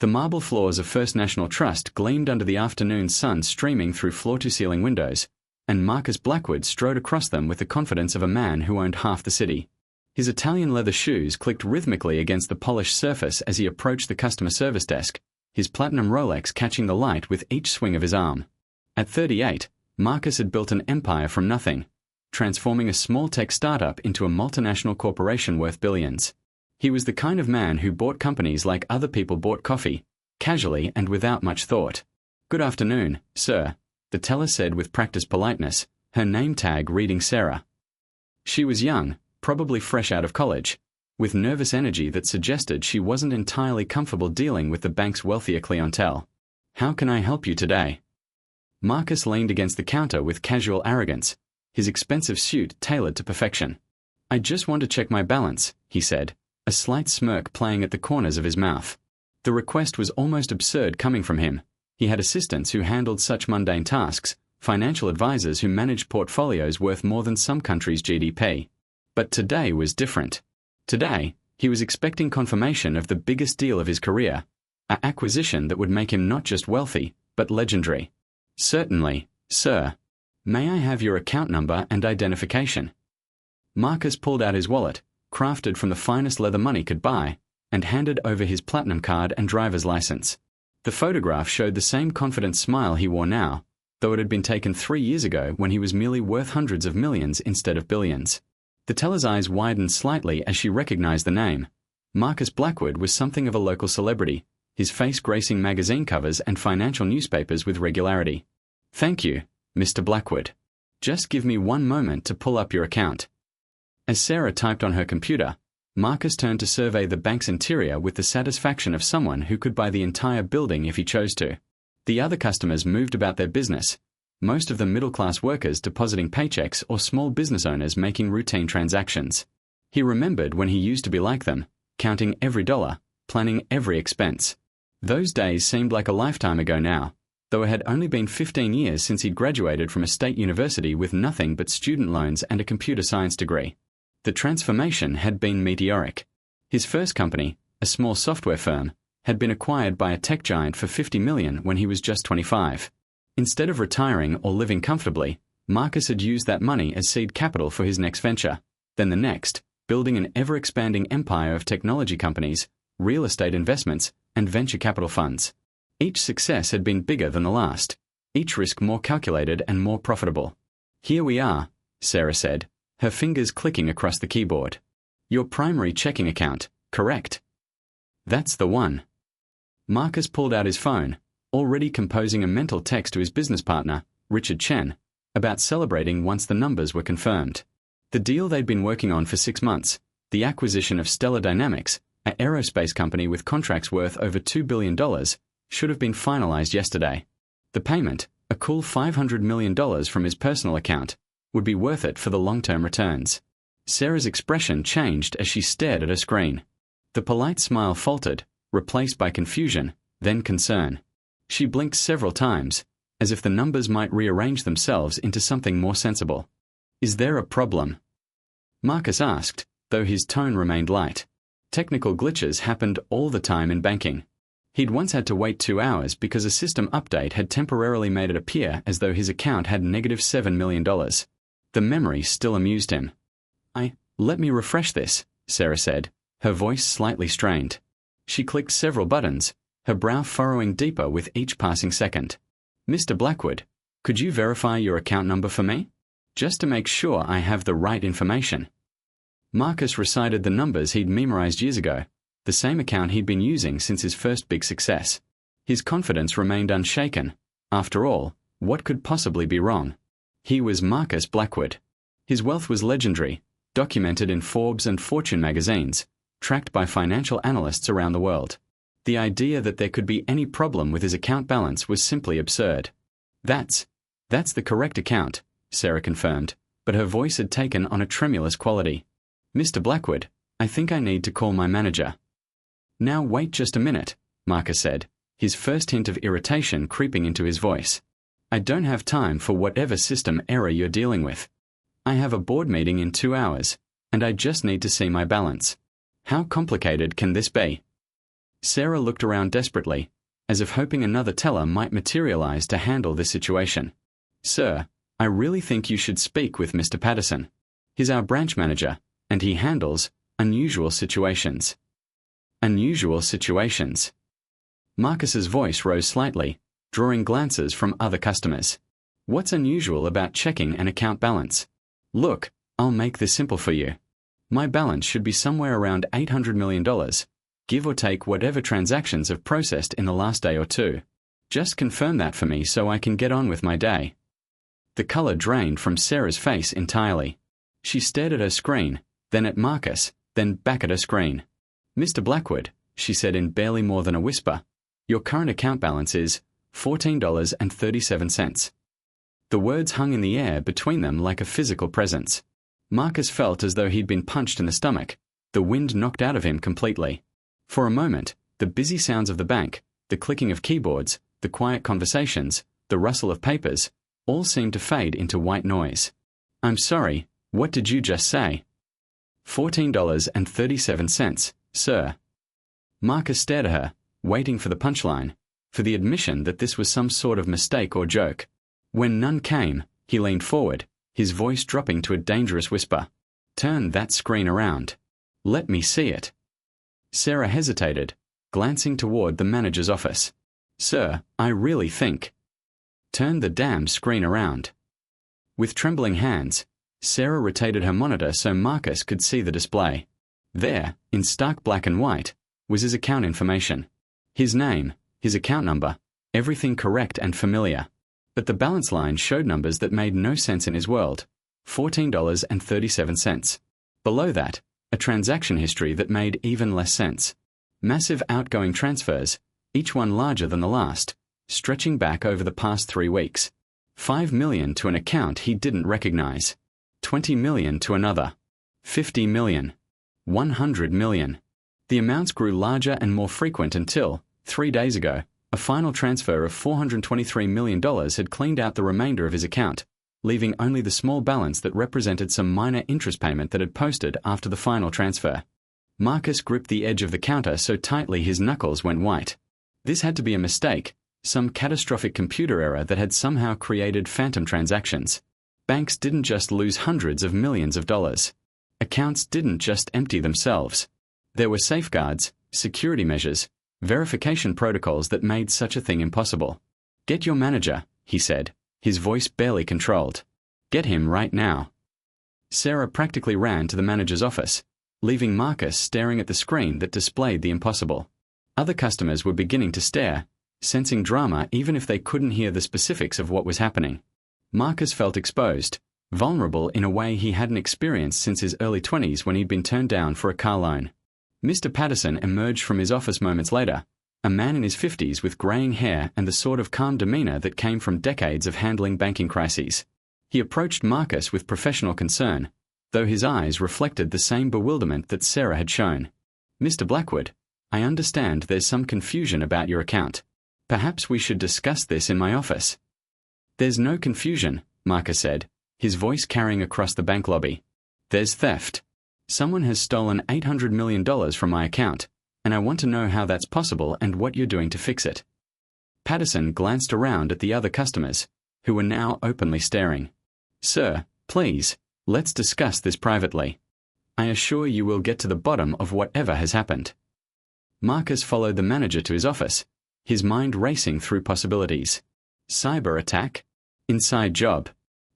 The marble floors of First National Trust gleamed under the afternoon sun streaming through floor-to-ceiling windows, and Marcus Blackwood strode across them with the confidence of a man who owned half the city. His Italian leather shoes clicked rhythmically against the polished surface as he approached the customer service desk, his platinum Rolex catching the light with each swing of his arm. At 38, Marcus had built an empire from nothing, transforming a small tech startup into a multinational corporation worth billions. He was the kind of man who bought companies like other people bought coffee, casually and without much thought. "Good afternoon, sir," the teller said with practiced politeness, her name tag reading Sarah. She was young, probably fresh out of college, with nervous energy that suggested she wasn't entirely comfortable dealing with the bank's wealthier clientele. "How can I help you today?" Marcus leaned against the counter with casual arrogance, his expensive suit tailored to perfection. "I just want to check my balance," he said, a slight smirk playing at the corners of his mouth. The request was almost absurd coming from him. He had assistants who handled such mundane tasks, financial advisors who managed portfolios worth more than some countries' GDP. But today was different. Today, he was expecting confirmation of the biggest deal of his career, an acquisition that would make him not just wealthy, but legendary. "Certainly, sir. May I have your account number and identification?" Marcus pulled out his wallet, crafted from the finest leather money could buy, and handed over his platinum card and driver's license. The photograph showed the same confident smile he wore now, though it had been taken 3 years ago when he was merely worth hundreds of millions instead of billions. The teller's eyes widened slightly as she recognized the name. Marcus Blackwood was something of a local celebrity, his face gracing magazine covers and financial newspapers with regularity. "Thank you, Mr. Blackwood. Just give me one moment to pull up your account." As Sarah typed on her computer, Marcus turned to survey the bank's interior with the satisfaction of someone who could buy the entire building if he chose to. The other customers moved about their business, most of them middle-class workers depositing paychecks or small business owners making routine transactions. He remembered when he used to be like them, counting every dollar, planning every expense. Those days seemed like a lifetime ago now, though it had only been 15 years since he'd graduated from a state university with nothing but student loans and a computer science degree. The transformation had been meteoric. His first company, a small software firm, had been acquired by a tech giant for $50 million when he was just 25. Instead of retiring or living comfortably, Marcus had used that money as seed capital for his next venture, then the next, building an ever-expanding empire of technology companies, real estate investments, and venture capital funds. Each success had been bigger than the last, each risk more calculated and more profitable. "Here we are," Sarah said, her fingers clicking across the keyboard. "Your primary checking account, correct?" "That's the one." Marcus pulled out his phone, already composing a mental text to his business partner, Richard Chen, about celebrating once the numbers were confirmed. The deal they'd been working on for 6 months, the acquisition of Stellar Dynamics, an aerospace company with contracts worth over $2 billion, should have been finalized yesterday. The payment, a cool $500 million from his personal account, would be worth it for the long-term returns. Sarah's expression changed as she stared at her screen. The polite smile faltered, replaced by confusion, then concern. She blinked several times, as if the numbers might rearrange themselves into something more sensible. "Is there a problem?" Marcus asked, though his tone remained light. Technical glitches happened all the time in banking. He'd once had to wait 2 hours because a system update had temporarily made it appear as though his account had negative $7 million. The memory still amused him. Let me refresh this," Sarah said, her voice slightly strained. She clicked several buttons, her brow furrowing deeper with each passing second. "Mr. Blackwood, could you verify your account number for me? Just to make sure I have the right information." Marcus recited the numbers he'd memorized years ago, the same account he'd been using since his first big success. His confidence remained unshaken. After all, what could possibly be wrong? He was Marcus Blackwood. His wealth was legendary, documented in Forbes and Fortune magazines, tracked by financial analysts around the world. The idea that there could be any problem with his account balance was simply absurd. That's the correct account," Sarah confirmed, but her voice had taken on a tremulous quality. "Mr. Blackwood, I think I need to call my manager." "Now wait just a minute," Marcus said, his first hint of irritation creeping into his voice. "I don't have time for whatever system error you're dealing with. I have a board meeting in 2 hours, and I just need to see my balance. How complicated can this be?" Sarah looked around desperately, as if hoping another teller might materialize to handle this situation. "Sir, I really think you should speak with Mr. Patterson. He's our branch manager, and he handles unusual situations." Unusual situations. Marcus's voice rose slightly, drawing glances from other customers. "What's unusual about checking an account balance?" "Look, I'll make this simple for you. My balance should be somewhere around $800 million, give or take whatever transactions have processed in the last day or two. Just confirm that for me so I can get on with my day." The color drained from Sarah's face entirely. She stared at her screen, then at Marcus, then back at her screen. "Mr. Blackwood," she said in barely more than a whisper, "your current account balance is $14.37. The words hung in the air between them like a physical presence. Marcus felt as though he'd been punched in the stomach, the wind knocked out of him completely. For a moment, the busy sounds of the bank, the clicking of keyboards, the quiet conversations, the rustle of papers, all seemed to fade into white noise. "I'm sorry, what did you just say?" $14.37, sir." Marcus stared at her, waiting for the punchline, for the admission that this was some sort of mistake or joke. When none came, he leaned forward, his voice dropping to a dangerous whisper. "Turn that screen around. Let me see it." Sarah hesitated, glancing toward the manager's office. "Sir, I really think—" "Turn the damn screen around." With trembling hands, Sarah rotated her monitor so Marcus could see the display. There, in stark black and white, was his account information. His name, his account number, everything correct and familiar. But the balance line showed numbers that made no sense in his world. $14.37. Below that, a transaction history that made even less sense. Massive outgoing transfers, each one larger than the last, stretching back over the past 3 weeks. $5 million to an account he didn't recognize. $20 million to another. $50 million. $100 million. The amounts grew larger and more frequent until, 3 days ago, a final transfer of $423 million had cleaned out the remainder of his account, leaving only the small balance that represented some minor interest payment that had posted after the final transfer. Marcus gripped the edge of the counter so tightly his knuckles went white. This had to be a mistake, some catastrophic computer error that had somehow created phantom transactions. Banks didn't just lose hundreds of millions of dollars. Accounts didn't just empty themselves. There were safeguards, security measures, verification protocols that made such a thing impossible. "Get your manager," he said, his voice barely controlled. "Get him right now." Sarah practically ran to the manager's office, leaving Marcus staring at the screen that displayed the impossible. Other customers were beginning to stare, sensing drama even if they couldn't hear the specifics of what was happening. Marcus felt exposed, vulnerable in a way he hadn't experienced since his early 20s when he'd been turned down for a car loan. Mr. Patterson emerged from his office moments later, a man in his 50s with graying hair and the sort of calm demeanor that came from decades of handling banking crises. He approached Marcus with professional concern, though his eyes reflected the same bewilderment that Sarah had shown. "Mr. Blackwood, I understand there's some confusion about your account. Perhaps we should discuss this in my office." "There's no confusion," Marcus said, his voice carrying across the bank lobby. "There's theft. Someone has stolen $800 million from my account, and I want to know how that's possible and what you're doing to fix it." Patterson glanced around at the other customers, who were now openly staring. "Sir, please, let's discuss this privately. I assure you we'll get to the bottom of whatever has happened." Marcus followed the manager to his office, his mind racing through possibilities. Cyber attack? Inside job?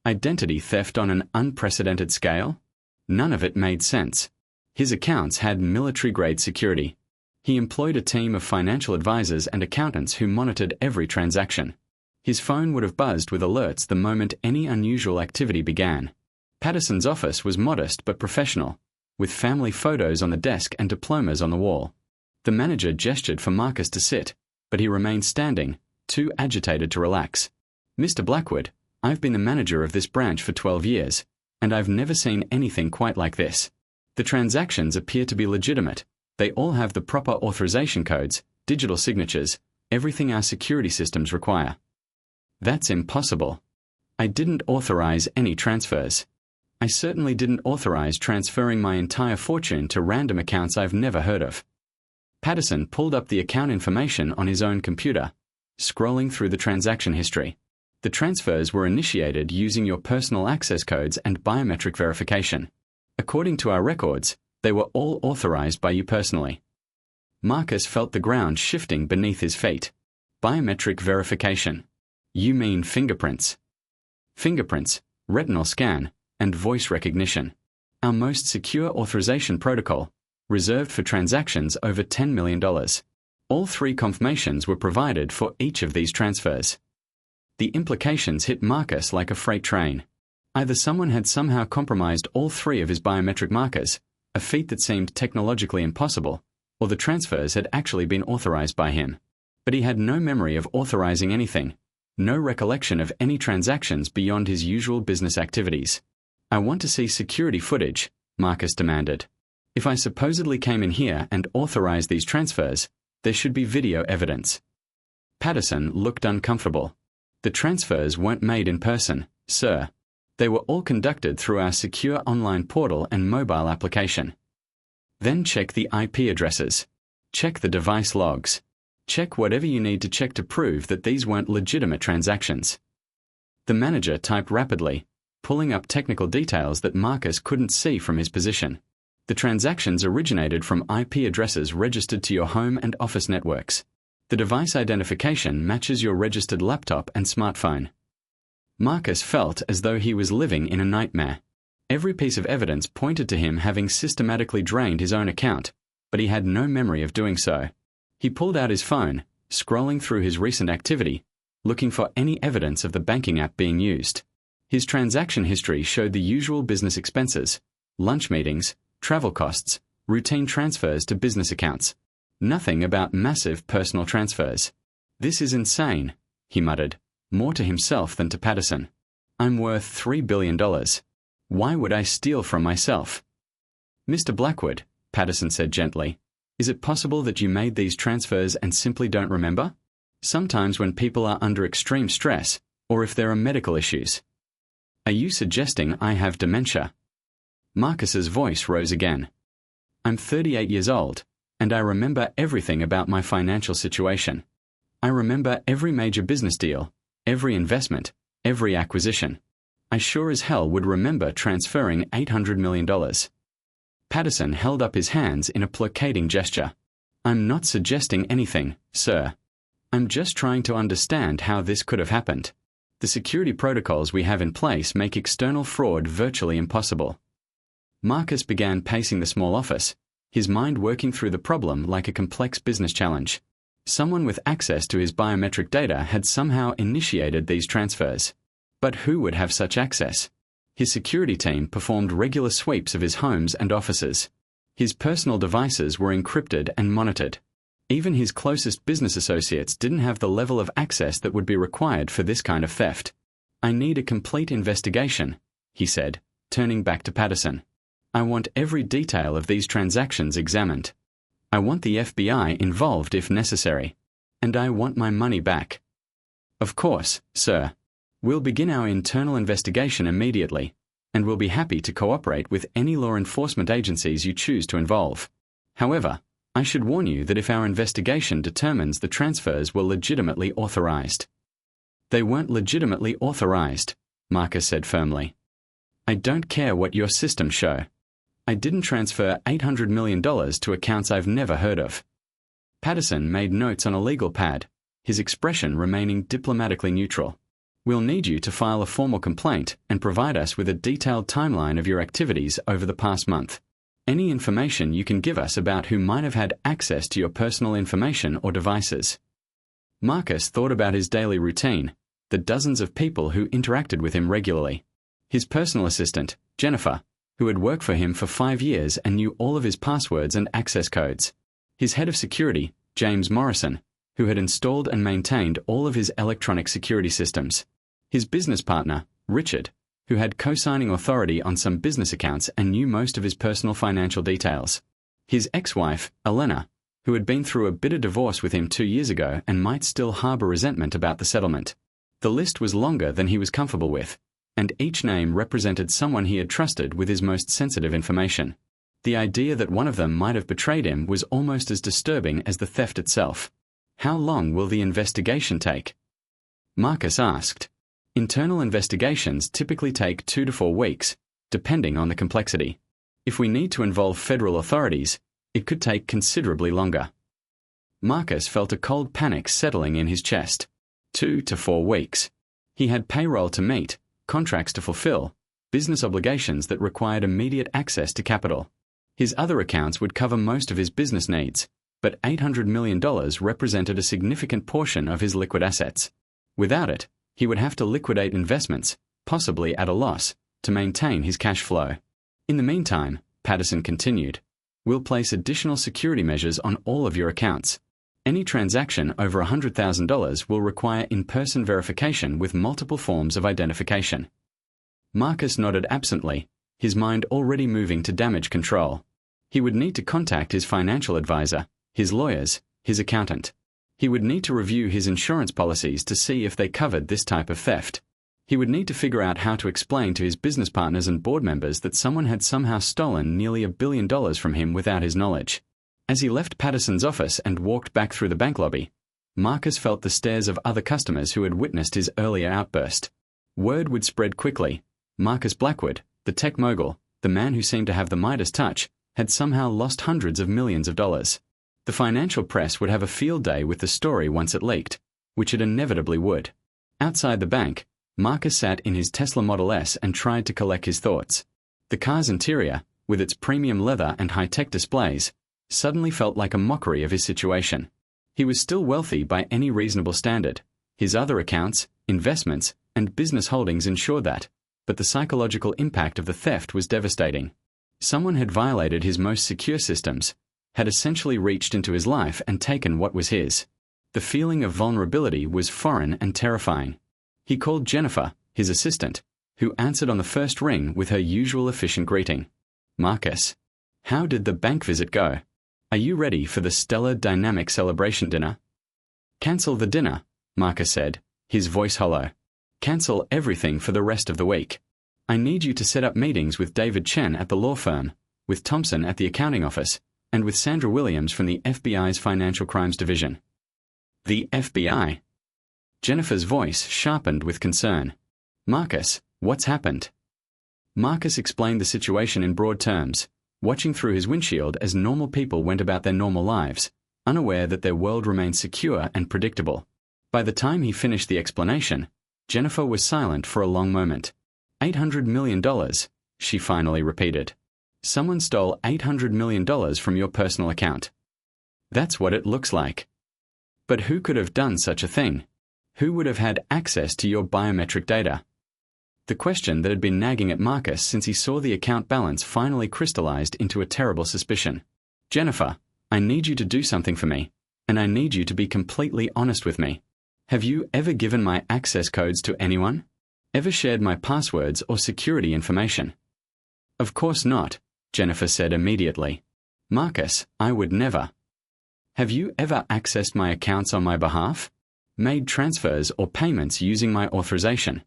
Identity theft on an unprecedented scale? None of it made sense. His accounts had military-grade security. He employed a team of financial advisors and accountants who monitored every transaction. His phone would have buzzed with alerts the moment any unusual activity began. Patterson's office was modest but professional, with family photos on the desk and diplomas on the wall. The manager gestured for Marcus to sit, but he remained standing, too agitated to relax. "Mr. Blackwood, I've been the manager of this branch for 12 years, and I've never seen anything quite like this. The transactions appear to be legitimate. They all have the proper authorization codes, digital signatures, everything our security systems require." "That's impossible. I didn't authorize any transfers. I certainly didn't authorize transferring my entire fortune to random accounts I've never heard of." Patterson pulled up the account information on his own computer, scrolling through the transaction history. The transfers were initiated using your personal access codes and biometric verification. According to our records, they were all authorized by you personally. Marcus felt the ground shifting beneath his feet. Biometric verification. You mean fingerprints? Fingerprints, retinal scan, and voice recognition. Our most secure authorization protocol, reserved for transactions over $10 million. All three confirmations were provided for each of these transfers. The implications hit Marcus like a freight train. Either someone had somehow compromised all three of his biometric markers, a feat that seemed technologically impossible, or the transfers had actually been authorized by him. But he had no memory of authorizing anything, no recollection of any transactions beyond his usual business activities. I want to see security footage, Marcus demanded. If I supposedly came in here and authorized these transfers, there should be video evidence. Patterson looked uncomfortable. The transfers weren't made in person, sir. They were all conducted through our secure online portal and mobile application. Then check the IP addresses. Check the device logs. Check whatever you need to check to prove that these weren't legitimate transactions. The manager typed rapidly, pulling up technical details that Marcus couldn't see from his position. The transactions originated from IP addresses registered to your home and office networks. The device identification matches your registered laptop and smartphone. Marcus felt as though he was living in a nightmare. Every piece of evidence pointed to him having systematically drained his own account, but he had no memory of doing so. He pulled out his phone, scrolling through his recent activity, looking for any evidence of the banking app being used. His transaction history showed the usual business expenses, lunch meetings, travel costs, routine transfers to business accounts. Nothing about massive personal transfers. This is insane, he muttered, more to himself than to Patterson. I'm worth $3 billion. Why would I steal from myself? Mr. Blackwood, Patterson said gently, is it possible that you made these transfers and simply don't remember? Sometimes when people are under extreme stress, or if there are medical issues. Are you suggesting I have dementia? Marcus's voice rose again. I'm 38 years old, and I remember everything about my financial situation. I remember every major business deal, every investment, every acquisition. I sure as hell would remember transferring $800 million. Patterson held up his hands in a placating gesture. I'm not suggesting anything, sir. I'm just trying to understand how this could have happened. The security protocols we have in place make external fraud virtually impossible. Marcus began pacing the small office, his mind working through the problem like a complex business challenge. Someone with access to his biometric data had somehow initiated these transfers. But who would have such access? His security team performed regular sweeps of his homes and offices. His personal devices were encrypted and monitored. Even his closest business associates didn't have the level of access that would be required for this kind of theft. I need a complete investigation, he said, turning back to Patterson. I want every detail of these transactions examined. I want the FBI involved if necessary. And I want my money back. Of course, sir. We'll begin our internal investigation immediately, and we'll be happy to cooperate with any law enforcement agencies you choose to involve. However, I should warn you that if our investigation determines the transfers were legitimately authorized. They weren't legitimately authorized, Marcus said firmly. I don't care what your systems show. I didn't transfer $800 million to accounts I've never heard of. Patterson made notes on a legal pad, his expression remaining diplomatically neutral. We'll need you to file a formal complaint and provide us with a detailed timeline of your activities over the past month. Any information you can give us about who might have had access to your personal information or devices. Marcus thought about his daily routine, the dozens of people who interacted with him regularly. His personal assistant, Jennifer, who had worked for him for 5 years and knew all of his passwords and access codes. His head of security, James Morrison, who had installed and maintained all of his electronic security systems. His business partner, Richard, who had co-signing authority on some business accounts and knew most of his personal financial details. His ex-wife, Elena, who had been through a bitter divorce with him 2 years ago and might still harbor resentment about the settlement. The list was longer than he was comfortable with, and each name represented someone he had trusted with his most sensitive information. The idea that one of them might have betrayed him was almost as disturbing as the theft itself. How long will the investigation take? Marcus asked. Internal investigations typically take 2 to 4 weeks, depending on the complexity. If we need to involve federal authorities, it could take considerably longer. Marcus felt a cold panic settling in his chest. 2 to 4 weeks. He had payroll to meet, contracts to fulfill, business obligations that required immediate access to capital. His other accounts would cover most of his business needs, but $800 million represented a significant portion of his liquid assets. Without it, he would have to liquidate investments, possibly at a loss, to maintain his cash flow. In the meantime, Patterson continued, we'll place additional security measures on all of your accounts. Any transaction over $100,000 will require in-person verification with multiple forms of identification. Marcus nodded absently, his mind already moving to damage control. He would need to contact his financial advisor, his lawyers, his accountant. He would need to review his insurance policies to see if they covered this type of theft. He would need to figure out how to explain to his business partners and board members that someone had somehow stolen nearly $1 billion from him without his knowledge. As he left Patterson's office and walked back through the bank lobby, Marcus felt the stares of other customers who had witnessed his earlier outburst. Word would spread quickly. Marcus Blackwood, the tech mogul, the man who seemed to have the Midas touch, had somehow lost hundreds of millions of dollars. The financial press would have a field day with the story once it leaked, which it inevitably would. Outside the bank, Marcus sat in his Tesla Model S and tried to collect his thoughts. The car's interior, with its premium leather and high-tech displays, suddenly felt like a mockery of his situation. He was still wealthy by any reasonable standard. His other accounts, investments, and business holdings ensured that, but the psychological impact of the theft was devastating. Someone had violated his most secure systems, had essentially reached into his life and taken what was his. The feeling of vulnerability was foreign and terrifying. He called Jennifer, his assistant, who answered on the first ring with her usual efficient greeting. Marcus, how did the bank visit go? Are you ready for the stellar dynamic celebration dinner? Cancel the dinner, Marcus said, his voice hollow. Cancel everything for the rest of the week. I need you to set up meetings with David Chen at the law firm, with Thompson at the accounting office, and with Sandra Williams from the FBI's Financial Crimes Division. The FBI? Jennifer's voice sharpened with concern. Marcus, what's happened? Marcus explained the situation in broad terms, watching through his windshield as normal people went about their normal lives, unaware that their world remained secure and predictable. By the time he finished the explanation, Jennifer was silent for a long moment. $800 million, she finally repeated. Someone stole $800 million from your personal account. That's what it looks like. But who could have done such a thing? Who would have had access to your biometric data? The question that had been nagging at Marcus since he saw the account balance finally crystallized into a terrible suspicion. Jennifer, I need you to do something for me, and I need you to be completely honest with me. Have you ever given my access codes to anyone? Ever shared my passwords or security information? Of course not, Jennifer said immediately. Marcus, I would never. Have you ever accessed my accounts on my behalf? Made transfers or payments using my authorization?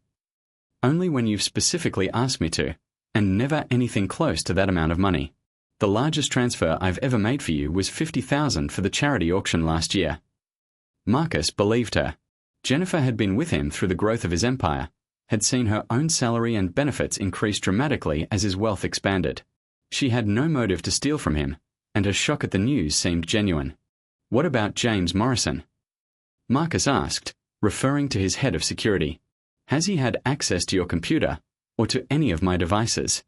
Only when you've specifically asked me to, and never anything close to that amount of money. The largest transfer I've ever made for you was $50,000 for the charity auction last year. Marcus believed her. Jennifer had been with him through the growth of his empire, had seen her own salary and benefits increase dramatically as his wealth expanded. She had no motive to steal from him, and her shock at the news seemed genuine. What about James Morrison? Marcus asked, referring to his head of security. Has he had access to your computer, or to any of my devices?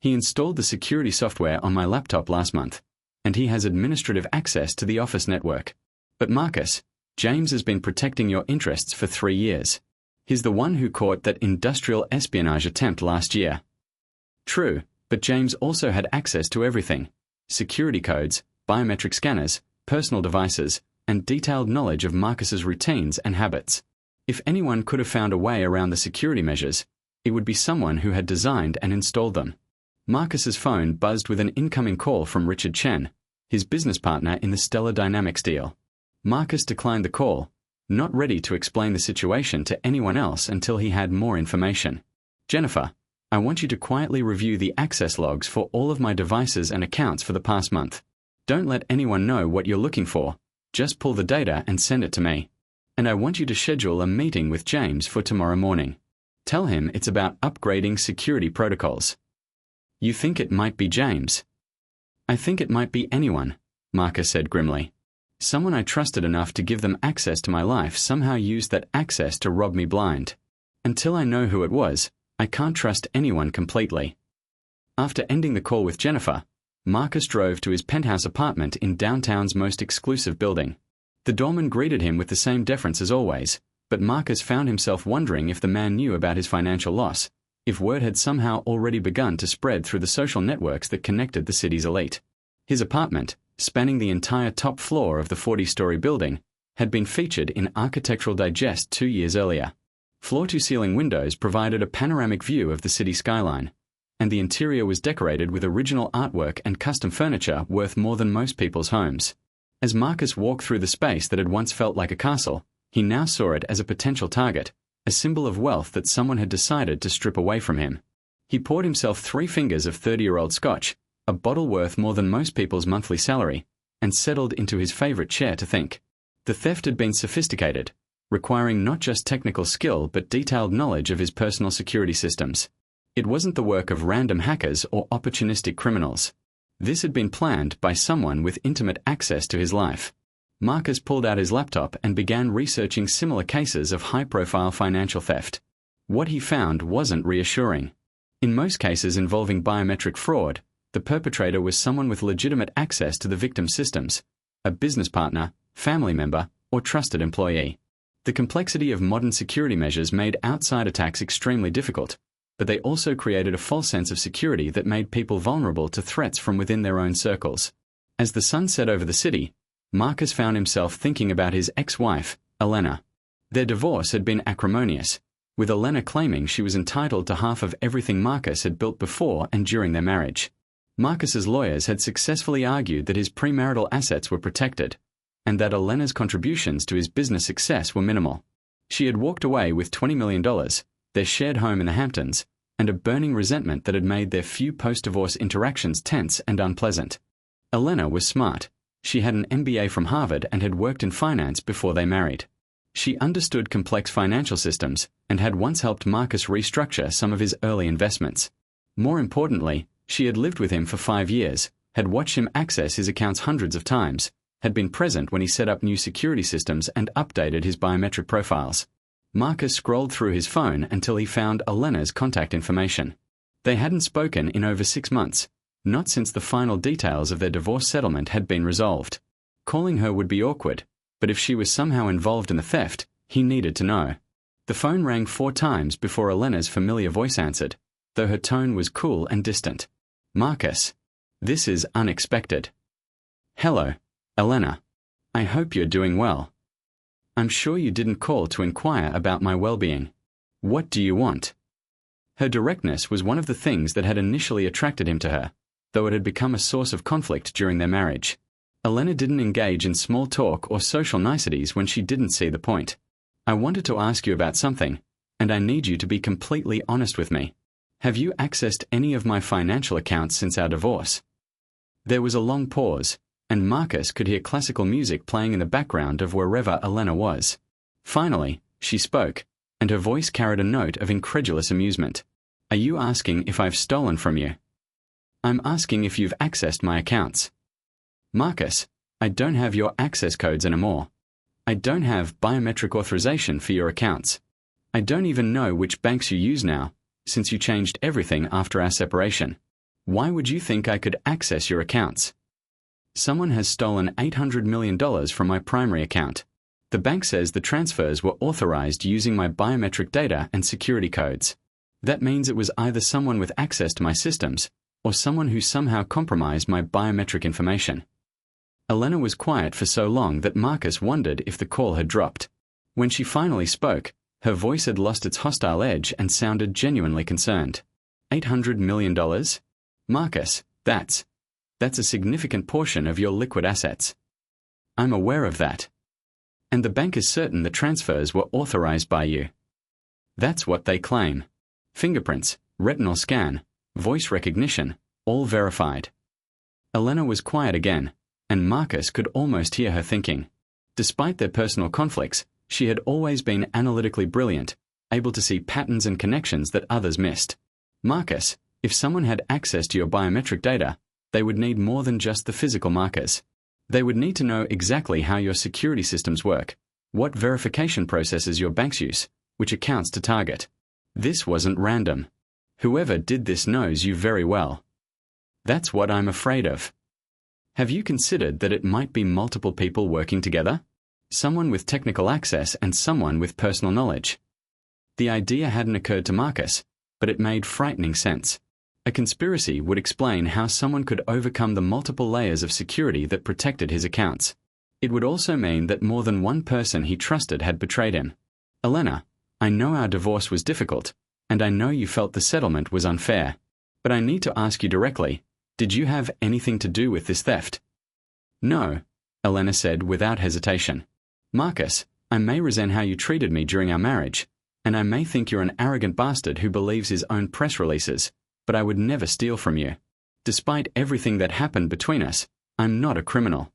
He installed the security software on my laptop last month, and he has administrative access to the office network. But Marcus, James has been protecting your interests for 3 years. He's the one who caught that industrial espionage attempt last year. True, but James also had access to everything. Security codes, biometric scanners, personal devices, and detailed knowledge of Marcus's routines and habits. If anyone could have found a way around the security measures, it would be someone who had designed and installed them. Marcus's phone buzzed with an incoming call from Richard Chen, his business partner in the Stellar Dynamics deal. Marcus declined the call, not ready to explain the situation to anyone else until he had more information. Jennifer, I want you to quietly review the access logs for all of my devices and accounts for the past month. Don't let anyone know what you're looking for. Just pull the data and send it to me. And I want you to schedule a meeting with James for tomorrow morning. Tell him it's about upgrading security protocols. You think it might be James? I think it might be anyone, Marcus said grimly. Someone I trusted enough to give them access to my life somehow used that access to rob me blind. Until I know who it was, I can't trust anyone completely. After ending the call with Jennifer, Marcus drove to his penthouse apartment in downtown's most exclusive building. The doorman greeted him with the same deference as always, but Marcus found himself wondering if the man knew about his financial loss, if word had somehow already begun to spread through the social networks that connected the city's elite. His apartment, spanning the entire top floor of the 40-story building, had been featured in Architectural Digest 2 years earlier. Floor-to-ceiling windows provided a panoramic view of the city skyline, and the interior was decorated with original artwork and custom furniture worth more than most people's homes. As Marcus walked through the space that had once felt like a castle, he now saw it as a potential target, a symbol of wealth that someone had decided to strip away from him. He poured himself 3 fingers of 30-year-old scotch, a bottle worth more than most people's monthly salary, and settled into his favorite chair to think. The theft had been sophisticated, requiring not just technical skill but detailed knowledge of his personal security systems. It wasn't the work of random hackers or opportunistic criminals. This had been planned by someone with intimate access to his life. Marcus pulled out his laptop and began researching similar cases of high-profile financial theft. What he found wasn't reassuring. In most cases involving biometric fraud, the perpetrator was someone with legitimate access to the victim's systems, a business partner, family member, or trusted employee. The complexity of modern security measures made outside attacks extremely difficult, but they also created a false sense of security that made people vulnerable to threats from within their own circles. As the sun set over the city, Marcus found himself thinking about his ex-wife, Elena. Their divorce had been acrimonious, with Elena claiming she was entitled to half of everything Marcus had built before and during their marriage. Marcus's lawyers had successfully argued that his premarital assets were protected, and that Elena's contributions to his business success were minimal. She had walked away with $20 million, their shared home in the Hamptons, and a burning resentment that had made their few post-divorce interactions tense and unpleasant. Elena was smart. She had an MBA from Harvard and had worked in finance before they married. She understood complex financial systems and had once helped Marcus restructure some of his early investments. More importantly, she had lived with him for 5 years, had watched him access his accounts hundreds of times, had been present when he set up new security systems and updated his biometric profiles. Marcus scrolled through his phone until he found Elena's contact information. They hadn't spoken in over 6 months, not since the final details of their divorce settlement had been resolved. Calling her would be awkward, but if she was somehow involved in the theft, he needed to know. The phone rang 4 times before Elena's familiar voice answered, though her tone was cool and distant. Marcus, this is unexpected. Hello, Elena. I hope you're doing well. I'm sure you didn't call to inquire about my well-being. What do you want? Her directness was one of the things that had initially attracted him to her, though it had become a source of conflict during their marriage. Elena didn't engage in small talk or social niceties when she didn't see the point. I wanted to ask you about something, and I need you to be completely honest with me. Have you accessed any of my financial accounts since our divorce? There was a long pause, and Marcus could hear classical music playing in the background of wherever Elena was. Finally, she spoke, and her voice carried a note of incredulous amusement. Are you asking if I've stolen from you? I'm asking if you've accessed my accounts. Marcus, I don't have your access codes anymore. I don't have biometric authorization for your accounts. I don't even know which banks you use now, since you changed everything after our separation. Why would you think I could access your accounts? Someone has stolen $800 million from my primary account. The bank says the transfers were authorized using my biometric data and security codes. That means it was either someone with access to my systems, or someone who somehow compromised my biometric information. Elena was quiet for so long that Marcus wondered if the call had dropped. When she finally spoke, her voice had lost its hostile edge and sounded genuinely concerned. $800 million? Marcus, that's a significant portion of your liquid assets. I'm aware of that. And the bank is certain the transfers were authorized by you. That's what they claim. Fingerprints, retinal scan, voice recognition, all verified. Elena was quiet again, and Marcus could almost hear her thinking. Despite their personal conflicts, she had always been analytically brilliant, able to see patterns and connections that others missed. Marcus, if someone had access to your biometric data, they would need more than just the physical markers. They would need to know exactly how your security systems work, what verification processes your banks use, which accounts to target. This wasn't random. Whoever did this knows you very well. That's what I'm afraid of. Have you considered that it might be multiple people working together? Someone with technical access and someone with personal knowledge. The idea hadn't occurred to Marcus, but it made frightening sense. A conspiracy would explain how someone could overcome the multiple layers of security that protected his accounts. It would also mean that more than one person he trusted had betrayed him. Elena, I know our divorce was difficult, and I know you felt the settlement was unfair. But I need to ask you directly, did you have anything to do with this theft? No, Elena said without hesitation. Marcus, I may resent how you treated me during our marriage, and I may think you're an arrogant bastard who believes his own press releases, but I would never steal from you. Despite everything that happened between us, I'm not a criminal.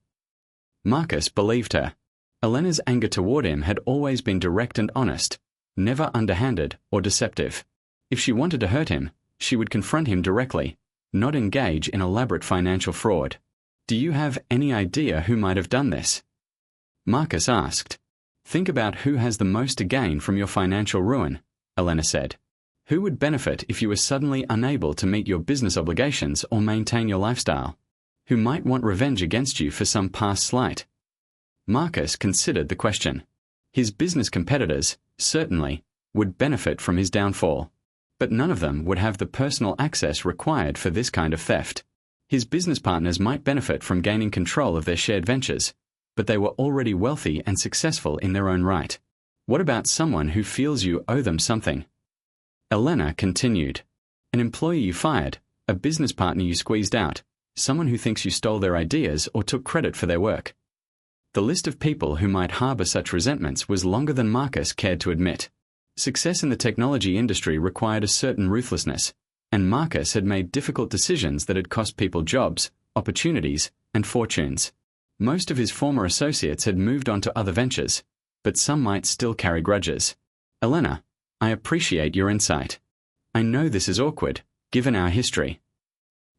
Marcus believed her. Elena's anger toward him had always been direct and honest, never underhanded or deceptive. If she wanted to hurt him, she would confront him directly, not engage in elaborate financial fraud. Do you have any idea who might have done this? Marcus asked. Think about who has the most to gain from your financial ruin, Elena said. Who would benefit if you were suddenly unable to meet your business obligations or maintain your lifestyle? Who might want revenge against you for some past slight? Marcus considered the question. His business competitors, certainly, would benefit from his downfall, but none of them would have the personal access required for this kind of theft. His business partners might benefit from gaining control of their shared ventures, but they were already wealthy and successful in their own right. What about someone who feels you owe them something? Elena continued. An employee you fired, a business partner you squeezed out, someone who thinks you stole their ideas or took credit for their work. The list of people who might harbor such resentments was longer than Marcus cared to admit. Success in the technology industry required a certain ruthlessness, and Marcus had made difficult decisions that had cost people jobs, opportunities, and fortunes. Most of his former associates had moved on to other ventures, but some might still carry grudges. Elena, I appreciate your insight. I know this is awkward, given our history.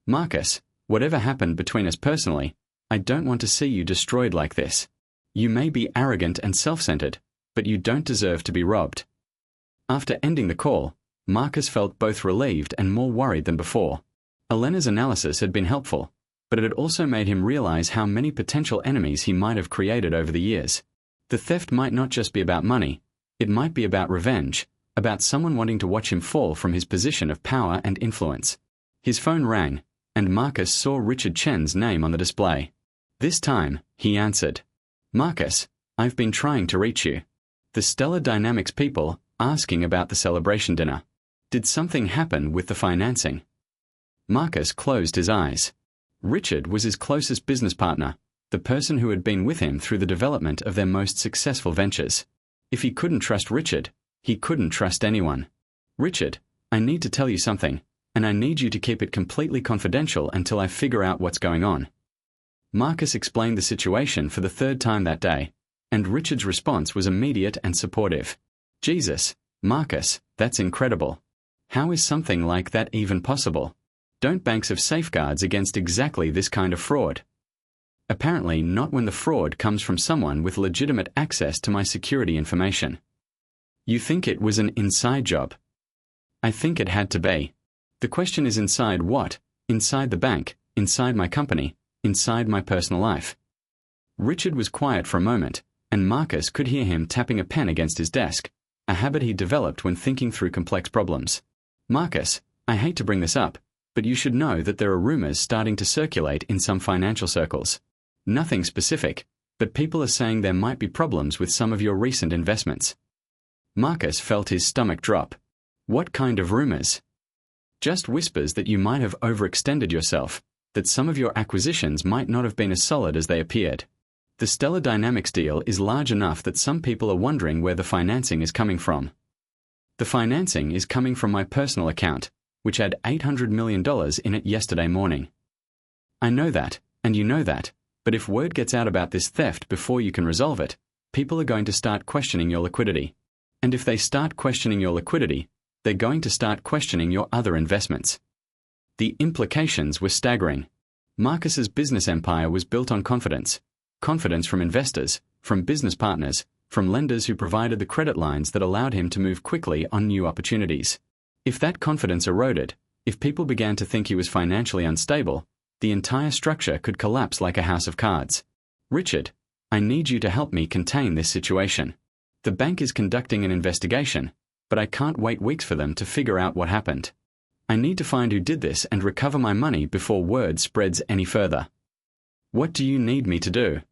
Marcus, whatever happened between us personally, I don't want to see you destroyed like this. You may be arrogant and self-centered, but you don't deserve to be robbed. After ending the call, Marcus felt both relieved and more worried than before. Elena's analysis had been helpful, but it had also made him realize how many potential enemies he might have created over the years. The theft might not just be about money, it might be about revenge, about someone wanting to watch him fall from his position of power and influence. His phone rang, and Marcus saw Richard Chen's name on the display. This time, he answered. Marcus, I've been trying to reach you. The Stellar Dynamics people, asking about the celebration dinner. Did something happen with the financing? Marcus closed his eyes. Richard was his closest business partner, the person who had been with him through the development of their most successful ventures. If he couldn't trust Richard, he couldn't trust anyone. Richard, I need to tell you something, and I need you to keep it completely confidential until I figure out what's going on. Marcus explained the situation for the third time that day, and Richard's response was immediate and supportive. Jesus, Marcus, that's incredible. How is something like that even possible? Don't banks have safeguards against exactly this kind of fraud? Apparently not when the fraud comes from someone with legitimate access to my security information. You think it was an inside job? I think it had to be. The question is inside what? Inside the bank, inside my company, inside my personal life. Richard was quiet for a moment, and Marcus could hear him tapping a pen against his desk, a habit he developed when thinking through complex problems. Marcus, I hate to bring this up, but you should know that there are rumors starting to circulate in some financial circles. Nothing specific, but people are saying there might be problems with some of your recent investments. Marcus felt his stomach drop. What kind of rumors? Just whispers that you might have overextended yourself, that some of your acquisitions might not have been as solid as they appeared. The Stellar Dynamics deal is large enough that some people are wondering where the financing is coming from. The financing is coming from my personal account, which had $800 million in it yesterday morning. I know that, and you know that, but if word gets out about this theft before you can resolve it, people are going to start questioning your liquidity. And if they start questioning your liquidity, they're going to start questioning your other investments. The implications were staggering. Marcus's business empire was built on confidence. Confidence from investors, from business partners, from lenders who provided the credit lines that allowed him to move quickly on new opportunities. If that confidence eroded, if people began to think he was financially unstable, the entire structure could collapse like a house of cards. Richard, I need you to help me contain this situation. The bank is conducting an investigation, but I can't wait weeks for them to figure out what happened. I need to find who did this and recover my money before word spreads any further. What do you need me to do?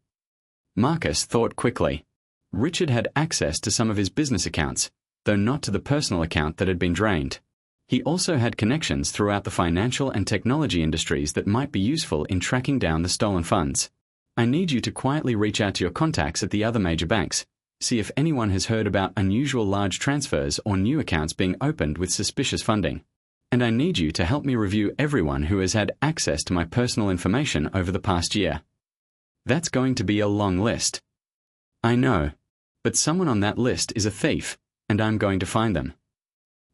Marcus thought quickly. Richard had access to some of his business accounts, though not to the personal account that had been drained. He also had connections throughout the financial and technology industries that might be useful in tracking down the stolen funds. I need you to quietly reach out to your contacts at the other major banks, see if anyone has heard about unusual large transfers or new accounts being opened with suspicious funding. And I need you to help me review everyone who has had access to my personal information over the past year. That's going to be a long list. I know, but someone on that list is a thief, and I'm going to find them.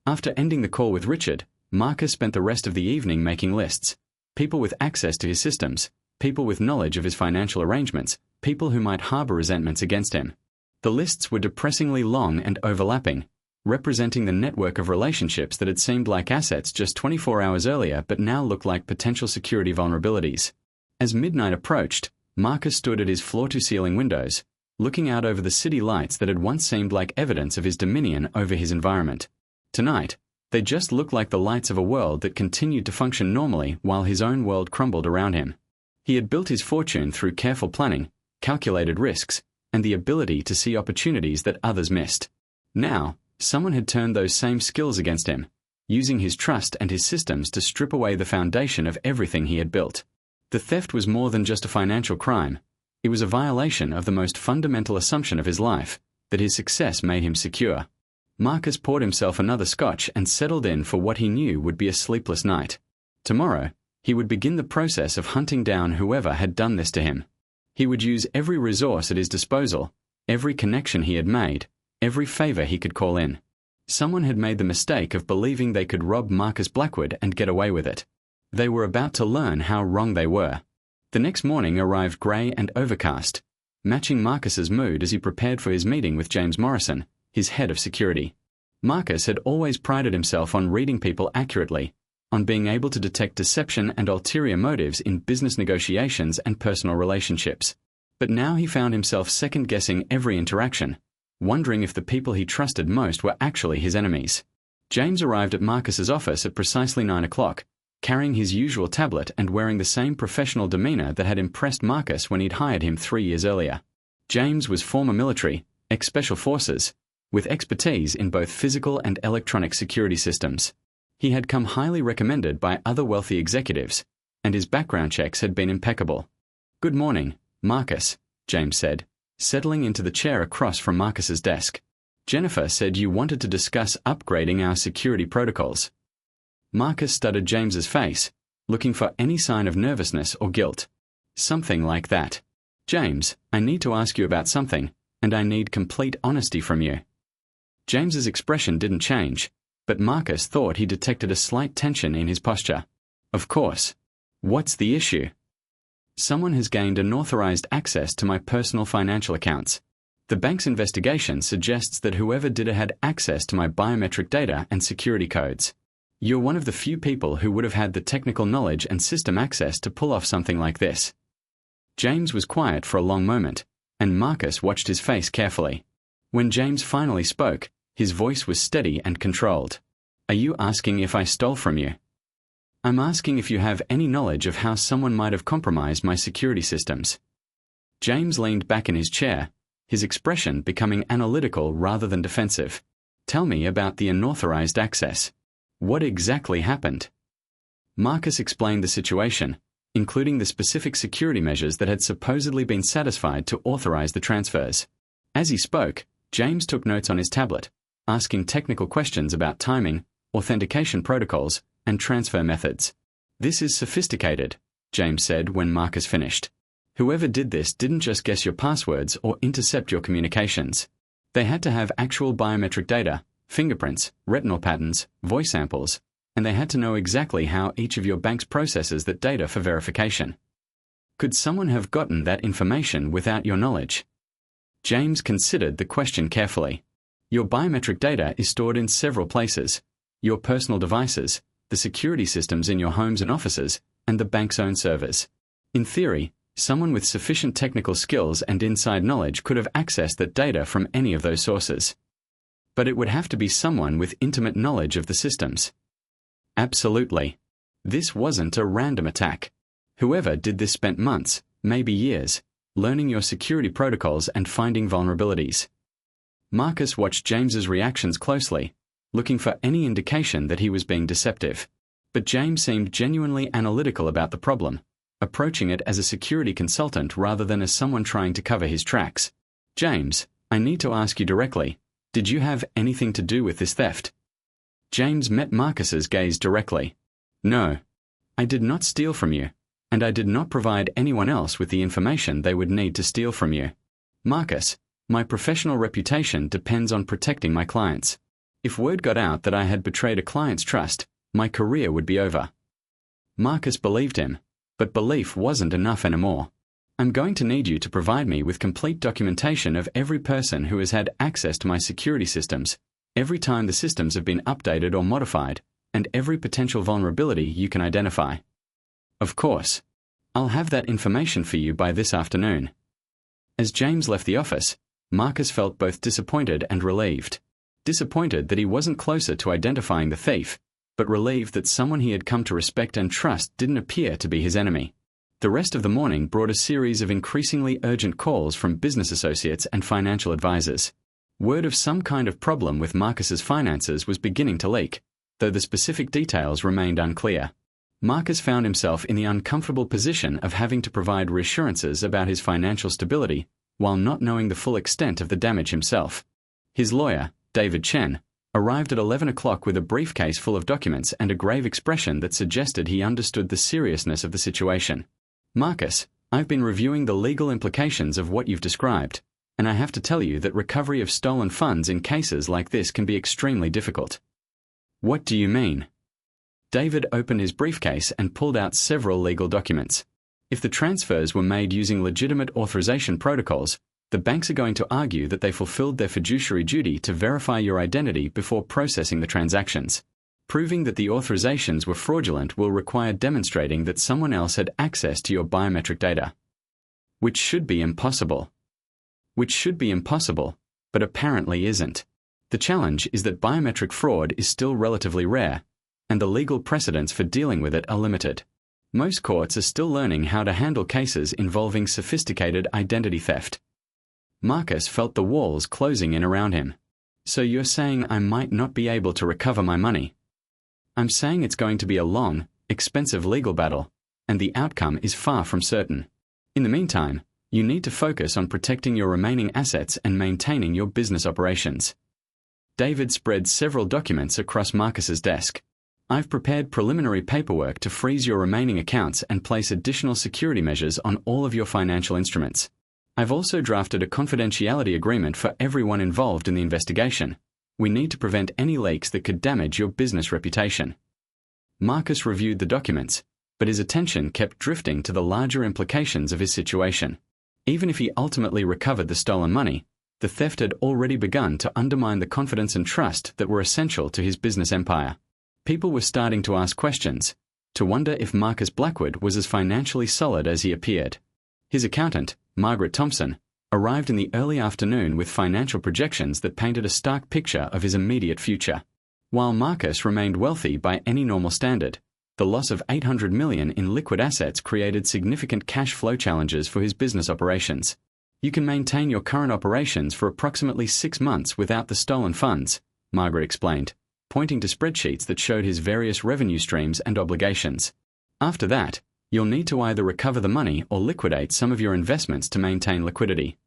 After ending the call with Richard, Marcus spent the rest of the evening making lists. People with access to his systems, people with knowledge of his financial arrangements, people who might harbor resentments against him. The lists were depressingly long and overlapping, representing the network of relationships that had seemed like assets just 24 hours earlier but now looked like potential security vulnerabilities. As midnight approached, Marcus stood at his floor-to-ceiling windows, looking out over the city lights that had once seemed like evidence of his dominion over his environment. Tonight, they just looked like the lights of a world that continued to function normally while his own world crumbled around him. He had built his fortune through careful planning, calculated risks, and the ability to see opportunities that others missed. Now, someone had turned those same skills against him, using his trust and his systems to strip away the foundation of everything he had built. The theft was more than just a financial crime. It was a violation of the most fundamental assumption of his life, that his success made him secure. Marcus poured himself another scotch and settled in for what he knew would be a sleepless night. Tomorrow, he would begin the process of hunting down whoever had done this to him. He would use every resource at his disposal, every connection he had made, every favor he could call in. Someone had made the mistake of believing they could rob Marcus Blackwood and get away with it. They were about to learn how wrong they were. The next morning arrived grey and overcast, matching Marcus's mood as he prepared for his meeting with James Morrison, his head of security. Marcus had always prided himself on reading people accurately, on being able to detect deception and ulterior motives in business negotiations and personal relationships. But now he found himself second-guessing every interaction, wondering if the people he trusted most were actually his enemies. James arrived at Marcus's office at precisely 9 o'clock, carrying his usual tablet and wearing the same professional demeanor that had impressed Marcus when he'd hired him 3 years earlier. James was former military, ex-special forces, with expertise in both physical and electronic security systems. He had come highly recommended by other wealthy executives, and his background checks had been impeccable. "Good morning, Marcus," James said, settling into the chair across from Marcus's desk. "Jennifer said you wanted to discuss upgrading our security protocols." Marcus studied James's face, looking for any sign of nervousness or guilt. "Something like that. James, I need to ask you about something, and I need complete honesty from you." James's expression didn't change, but Marcus thought he detected a slight tension in his posture. "Of course. What's the issue?" "Someone has gained unauthorized access to my personal financial accounts. The bank's investigation suggests that whoever did it had access to my biometric data and security codes. You're one of the few people who would have had the technical knowledge and system access to pull off something like this." James was quiet for a long moment, and Marcus watched his face carefully. When James finally spoke, his voice was steady and controlled. "Are you asking if I stole from you?" "I'm asking if you have any knowledge of how someone might have compromised my security systems." James leaned back in his chair, his expression becoming analytical rather than defensive. "Tell me about the unauthorized access. What exactly happened?" Marcus explained the situation, including the specific security measures that had supposedly been satisfied to authorize the transfers. As he spoke, James took notes on his tablet, asking technical questions about timing, authentication protocols, and transfer methods. "This is sophisticated," James said when Marcus finished. "Whoever did this didn't just guess your passwords or intercept your communications. They had to have actual biometric data, fingerprints, retinal patterns, voice samples, and they had to know exactly how each of your banks processes that data for verification. Could someone have gotten that information without your knowledge?" James considered the question carefully. "Your biometric data is stored in several places: your personal devices, the security systems in your homes and offices, and the bank's own servers. In theory, someone with sufficient technical skills and inside knowledge could have accessed that data from any of those sources. But it would have to be someone with intimate knowledge of the systems." Absolutely. This wasn't a random attack. Whoever did this spent months, maybe years, learning your security protocols and finding vulnerabilities. Marcus watched James's reactions closely, looking for any indication that he was being deceptive. But James seemed genuinely analytical about the problem, approaching it as a security consultant rather than as someone trying to cover his tracks. "James, I need to ask you directly, did you have anything to do with this theft?" James met Marcus's gaze directly. "No. I did not steal from you, and I did not provide anyone else with the information they would need to steal from you. Marcus, my professional reputation depends on protecting my clients. If word got out that I had betrayed a client's trust, my career would be over." Marcus believed him, but belief wasn't enough anymore. "I'm going to need you to provide me with complete documentation of every person who has had access to my security systems, every time the systems have been updated or modified, and every potential vulnerability you can identify." "Of course. I'll have that information for you by this afternoon." As James left the office, Marcus felt both disappointed and relieved. Disappointed that he wasn't closer to identifying the thief, but relieved that someone he had come to respect and trust didn't appear to be his enemy. The rest of the morning brought a series of increasingly urgent calls from business associates and financial advisors. Word of some kind of problem with Marcus's finances was beginning to leak, though the specific details remained unclear. Marcus found himself in the uncomfortable position of having to provide reassurances about his financial stability while not knowing the full extent of the damage himself. His lawyer, David Chen, arrived at 11 o'clock with a briefcase full of documents and a grave expression that suggested he understood the seriousness of the situation. "Marcus, I've been reviewing the legal implications of what you've described, and I have to tell you that recovery of stolen funds in cases like this can be extremely difficult." "What do you mean?" David opened his briefcase and pulled out several legal documents. "If the transfers were made using legitimate authorization protocols, the banks are going to argue that they fulfilled their fiduciary duty to verify your identity before processing the transactions. Proving that the authorizations were fraudulent will require demonstrating that someone else had access to your biometric data. Which should be impossible. But apparently isn't. The challenge is that biometric fraud is still relatively rare, and the legal precedents for dealing with it are limited. Most courts are still learning how to handle cases involving sophisticated identity theft." Marcus felt the walls closing in around him. "So you're saying I might not be able to recover my money?" "I'm saying it's going to be a long, expensive legal battle, and the outcome is far from certain. In the meantime, you need to focus on protecting your remaining assets and maintaining your business operations." David spread several documents across Marcus's desk. "I've prepared preliminary paperwork to freeze your remaining accounts and place additional security measures on all of your financial instruments. I've also drafted a confidentiality agreement for everyone involved in the investigation. We need to prevent any leaks that could damage your business reputation." Marcus reviewed the documents, but his attention kept drifting to the larger implications of his situation. Even if he ultimately recovered the stolen money, the theft had already begun to undermine the confidence and trust that were essential to his business empire. People were starting to ask questions, to wonder if Marcus Blackwood was as financially solid as he appeared. His accountant, Margaret Thompson, arrived in the early afternoon with financial projections that painted a stark picture of his immediate future. While Marcus remained wealthy by any normal standard, the loss of $800 million in liquid assets created significant cash flow challenges for his business operations. "You can maintain your current operations for approximately 6 months without the stolen funds," Margaret explained, pointing to spreadsheets that showed his various revenue streams and obligations. "After that, you'll need to either recover the money or liquidate some of your investments to maintain liquidity."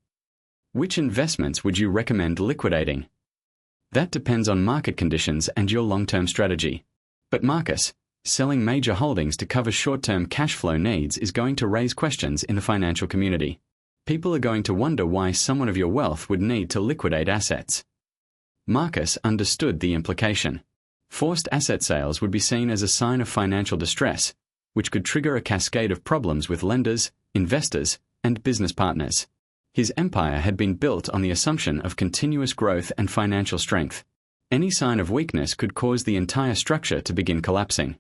"Which investments would you recommend liquidating?" "That depends on market conditions and your long-term strategy. But Marcus, Selling major holdings to cover short-term cash flow needs is going to raise questions in the financial community. People are going to wonder why someone of your wealth would need to liquidate assets. Marcus understood the implication. Forced asset sales would be seen as a sign of financial distress, which could trigger a cascade of problems with lenders, investors, and business partners. His empire had been built on the assumption of continuous growth and financial strength. Any sign of weakness could cause the entire structure to begin collapsing.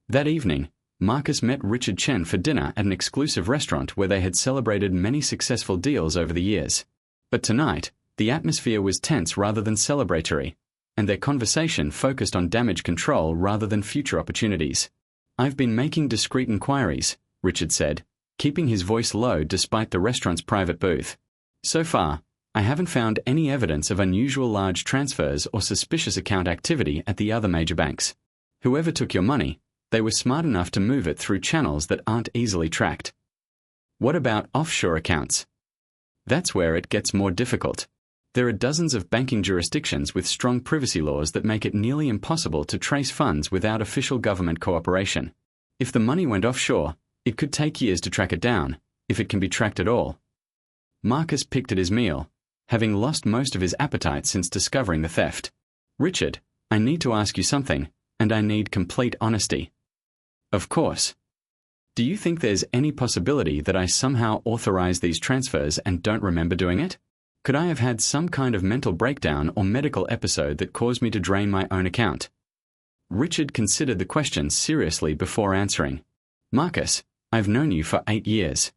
That evening, Marcus met Richard Chen for dinner at an exclusive restaurant where they had celebrated many successful deals over the years. But tonight, the atmosphere was tense rather than celebratory, and their conversation focused on damage control rather than future opportunities. "I've been making discreet inquiries," Richard said, keeping his voice low despite the restaurant's private booth. "So far, I haven't found any evidence of unusual large transfers or suspicious account activity at the other major banks. Whoever took your money, they were smart enough to move it through channels that aren't easily tracked." "What about offshore accounts?" "That's where it gets more difficult. There are dozens of banking jurisdictions with strong privacy laws that make it nearly impossible to trace funds without official government cooperation. If the money went offshore, it could take years to track it down, if it can be tracked at all." Marcus picked at his meal, having lost most of his appetite since discovering the theft. "Richard, I need to ask you something, and I need complete honesty." "Of course. Do you think there's any possibility that I somehow authorized these transfers and don't remember doing it? Could I have had some kind of mental breakdown or medical episode that caused me to drain my own account?" Richard considered the question seriously before answering. "Marcus, I've known you for 8 years.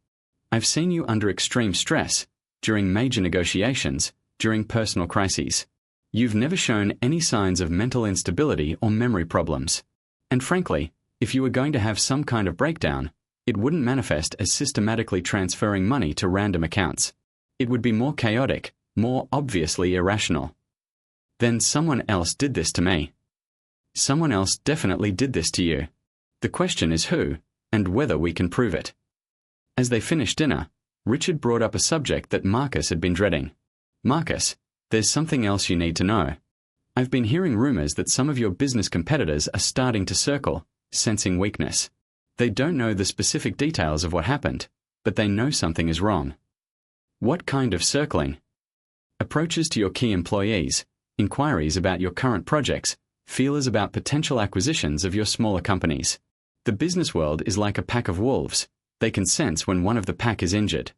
I've seen you under extreme stress, during major negotiations, during personal crises. You've never shown any signs of mental instability or memory problems. And frankly, if you were going to have some kind of breakdown, it wouldn't manifest as systematically transferring money to random accounts. It would be more chaotic, more obviously irrational." "Then someone else did this to me." "Someone else definitely did this to you. The question is who, and whether we can prove it." As they finished dinner, Richard brought up a subject that Marcus had been dreading. "Marcus, there's something else you need to know. I've been hearing rumors that some of your business competitors are starting to circle, sensing weakness. They don't know the specific details of what happened, but they know something is wrong." "What kind of circling?" "Approaches to your key employees, inquiries about your current projects, feelers about potential acquisitions of your smaller companies. The business world is like a pack of wolves. They can sense when one of the pack is injured."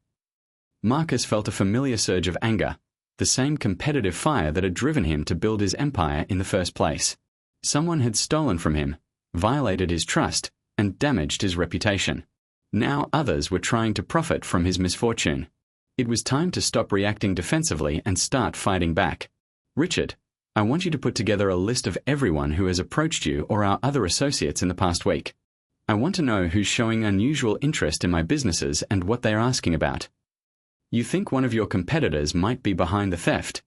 Marcus felt a familiar surge of anger, the same competitive fire that had driven him to build his empire in the first place. Someone had stolen from him, violated his trust, and damaged his reputation. Now others were trying to profit from his misfortune. It was time to stop reacting defensively and start fighting back. "Richard, I want you to put together a list of everyone who has approached you or our other associates in the past week. I want to know who's showing unusual interest in my businesses and what they are asking about." "You think one of your competitors might be behind the theft?"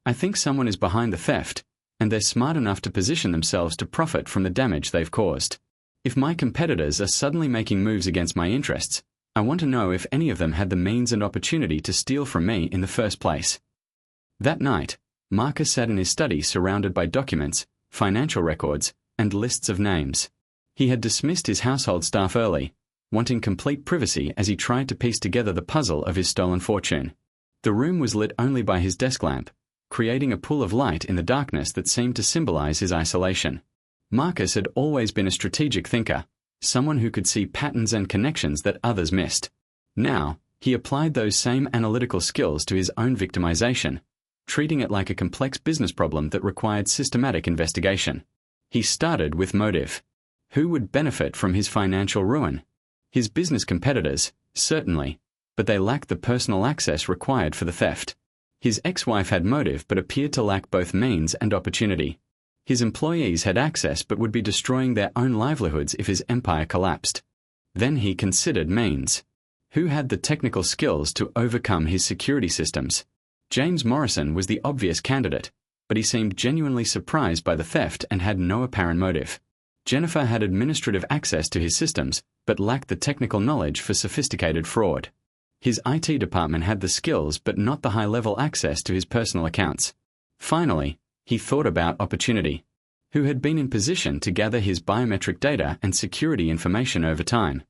"I think someone is behind the theft, and they're smart enough to position themselves to profit from the damage they've caused. If my competitors are suddenly making moves against my interests, I want to know if any of them had the means and opportunity to steal from me in the first place." That night, Marcus sat in his study surrounded by documents, financial records, and lists of names. He had dismissed his household staff early, wanting complete privacy as he tried to piece together the puzzle of his stolen fortune. The room was lit only by his desk lamp, creating a pool of light in the darkness that seemed to symbolize his isolation. Marcus had always been a strategic thinker, someone who could see patterns and connections that others missed. Now, he applied those same analytical skills to his own victimization, treating it like a complex business problem that required systematic investigation. He started with motive. Who would benefit from his financial ruin? His business competitors, certainly, but they lacked the personal access required for the theft. His ex-wife had motive but appeared to lack both means and opportunity. His employees had access but would be destroying their own livelihoods if his empire collapsed. Then he considered means. Who had the technical skills to overcome his security systems? James Morrison was the obvious candidate, but he seemed genuinely surprised by the theft and had no apparent motive. Jennifer had administrative access to his systems, but lacked the technical knowledge for sophisticated fraud. His IT department had the skills but not the high-level access to his personal accounts. Finally, he thought about opportunity. who had been in position to gather his biometric data and security information over time.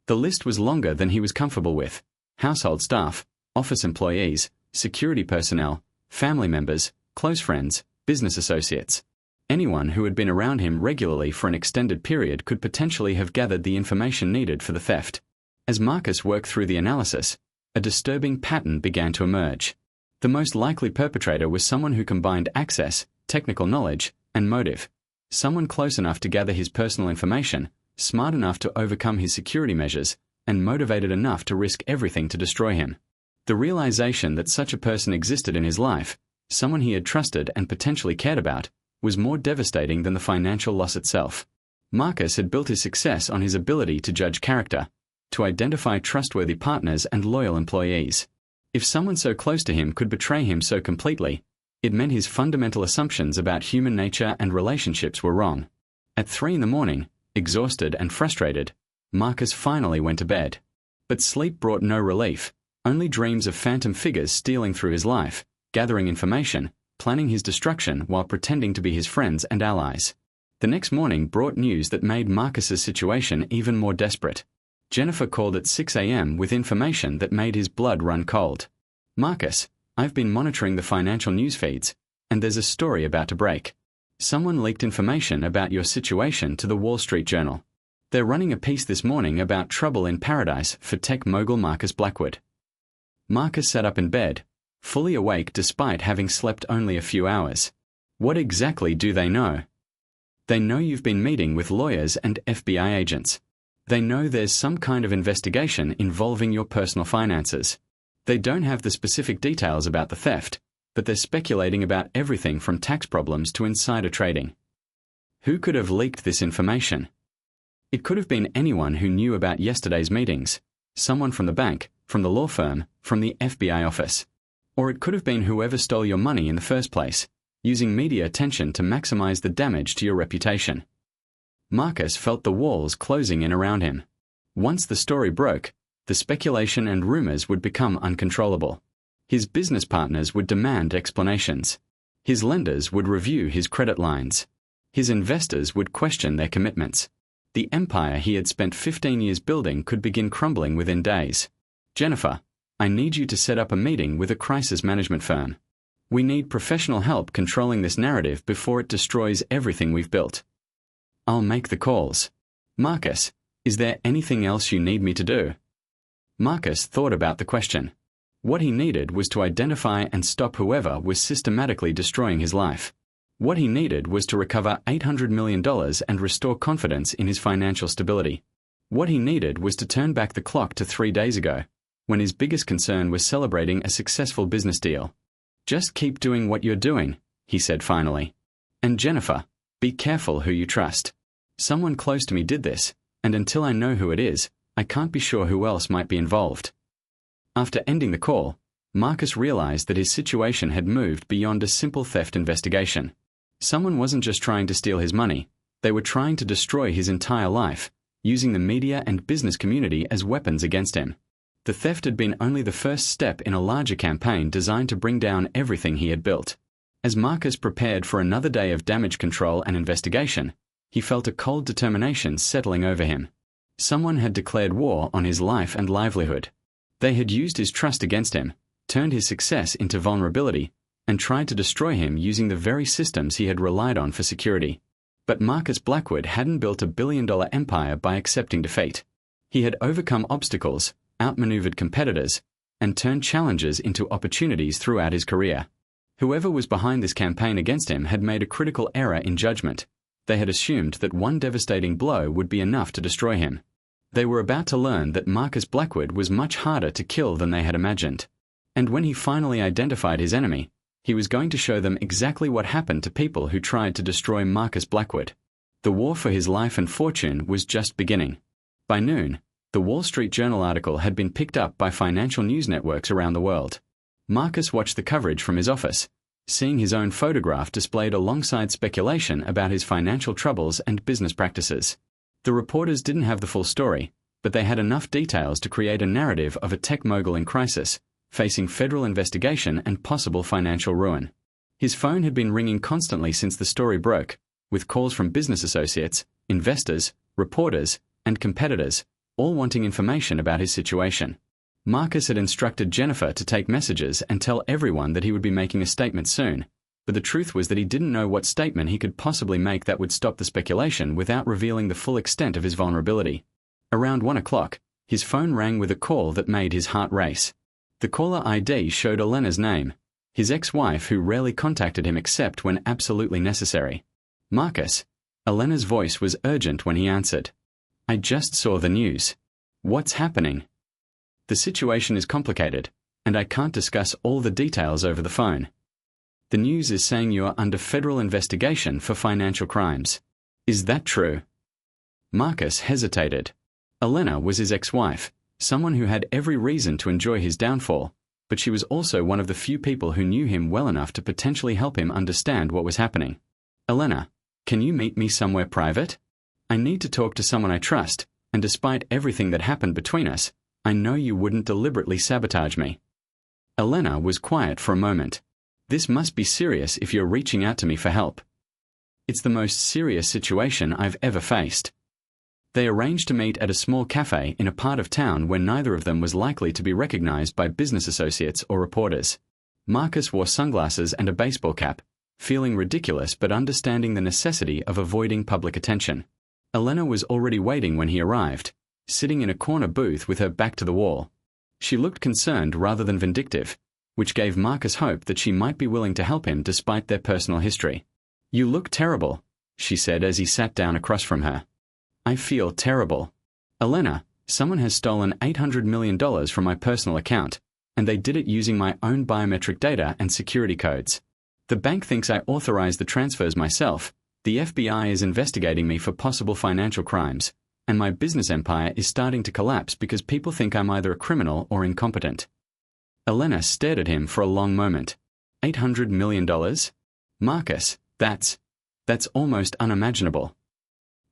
The list was longer than he was comfortable with: household staff, office employees, security personnel, family members, close friends, business associates. Anyone who had been around him regularly for an extended period could potentially have gathered the information needed for the theft. As Marcus worked through the analysis, a disturbing pattern began to emerge. The most likely perpetrator was someone who combined access, technical knowledge, and motive. Someone close enough to gather his personal information, smart enough to overcome his security measures, and motivated enough to risk everything to destroy him. The realization that such a person existed in his life, someone he had trusted and potentially cared about, was more devastating than the financial loss itself. Marcus had built his success on his ability to judge character, to identify trustworthy partners and loyal employees. If someone so close to him could betray him so completely, it meant his fundamental assumptions about human nature and relationships were wrong. At 3 a.m, exhausted and frustrated, Marcus finally went to bed. But sleep brought no relief, only dreams of phantom figures stealing through his life, gathering information, planning his destruction while pretending to be his friends and allies. The next morning brought news that made Marcus's situation even more desperate. Jennifer called at 6 a.m. with information that made his blood run cold. "Marcus, I've been monitoring the financial news feeds, and there's a story about to break. Someone leaked information about your situation to the Wall Street Journal. They're running a piece this morning about trouble in paradise for tech mogul Marcus Blackwood." Marcus sat up in bed, fully awake despite having slept only a few hours. What exactly do they know? They know you've been meeting with lawyers and FBI agents. They know there's some kind of investigation involving your personal finances. They don't have the specific details about the theft, but they're speculating about everything from tax problems to insider trading. Who could have leaked this information? It could have been anyone who knew about yesterday's meetings, someone from the bank, from the law firm, from the FBI office. Or it could have been whoever stole your money in the first place, using media attention to maximize the damage to your reputation. Marcus felt the walls closing in around him. Once the story broke, the speculation and rumors would become uncontrollable. His business partners would demand explanations. His lenders would review his credit lines. His investors would question their commitments. The empire he had spent 15 years building could begin crumbling within days. "Jennifer, I need you to set up a meeting with a crisis management firm. We need professional help controlling this narrative before it destroys everything we've built." "I'll make the calls." "Marcus, is there anything else you need me to do?" Marcus thought about the question. What he needed was to identify and stop whoever was systematically destroying his life. What he needed was to recover $800 million and restore confidence in his financial stability. What he needed was to turn back the clock to 3 days ago, when his biggest concern was celebrating a successful business deal. "Just keep doing what you're doing," he said finally. "And Jennifer, be careful who you trust. Someone close to me did this, and until I know who it is, I can't be sure who else might be involved." After ending the call, Marcus realized that his situation had moved beyond a simple theft investigation. Someone wasn't just trying to steal his money, they were trying to destroy his entire life, using the media and business community as weapons against him. The theft had been only the first step in a larger campaign designed to bring down everything he had built. As Marcus prepared for another day of damage control and investigation, he felt a cold determination settling over him. Someone had declared war on his life and livelihood. They had used his trust against him, turned his success into vulnerability, and tried to destroy him using the very systems he had relied on for security. But Marcus Blackwood hadn't built a billion-dollar empire by accepting defeat. He had overcome obstacles, outmaneuvered competitors, and turned challenges into opportunities throughout his career. Whoever was behind this campaign against him had made a critical error in judgment. They had assumed that one devastating blow would be enough to destroy him. They were about to learn that Marcus Blackwood was much harder to kill than they had imagined. And when he finally identified his enemy, he was going to show them exactly what happened to people who tried to destroy Marcus Blackwood. The war for his life and fortune was just beginning. By noon, the Wall Street Journal article had been picked up by financial news networks around the world. Marcus watched the coverage from his office, seeing his own photograph displayed alongside speculation about his financial troubles and business practices. The reporters didn't have the full story, but they had enough details to create a narrative of a tech mogul in crisis, facing federal investigation and possible financial ruin. His phone had been ringing constantly since the story broke, with calls from business associates, investors, reporters, and competitors, all wanting information about his situation. Marcus had instructed Jennifer to take messages and tell everyone that he would be making a statement soon, but the truth was that he didn't know what statement he could possibly make that would stop the speculation without revealing the full extent of his vulnerability. Around 1 o'clock, his phone rang with a call that made his heart race. The caller ID showed Elena's name, his ex-wife who rarely contacted him except when absolutely necessary. Marcus. Elena's voice was urgent when he answered. I just saw the news. What's happening? The situation is complicated, and I can't discuss all the details over the phone. The news is saying you are under federal investigation for financial crimes. Is that true? Marcus hesitated. Elena was his ex-wife, someone who had every reason to enjoy his downfall, but she was also one of the few people who knew him well enough to potentially help him understand what was happening. Elena, can you meet me somewhere private? I need to talk to someone I trust, and despite everything that happened between us, I know you wouldn't deliberately sabotage me. Elena was quiet for a moment. This must be serious if you're reaching out to me for help. It's the most serious situation I've ever faced. They arranged to meet at a small cafe in a part of town where neither of them was likely to be recognized by business associates or reporters. Marcus wore sunglasses and a baseball cap, feeling ridiculous but understanding the necessity of avoiding public attention. Elena was already waiting when he arrived, sitting in a corner booth with her back to the wall. She looked concerned rather than vindictive, which gave Marcus hope that she might be willing to help him despite their personal history. You look terrible, she said as he sat down across from her. I feel terrible. Elena, someone has stolen $800 million from my personal account, and they did it using my own biometric data and security codes. The bank thinks I authorized the transfers myself. The FBI is investigating me for possible financial crimes, and my business empire is starting to collapse because people think I'm either a criminal or incompetent. Elena stared at him for a long moment. $800 million? Marcus, that's almost unimaginable.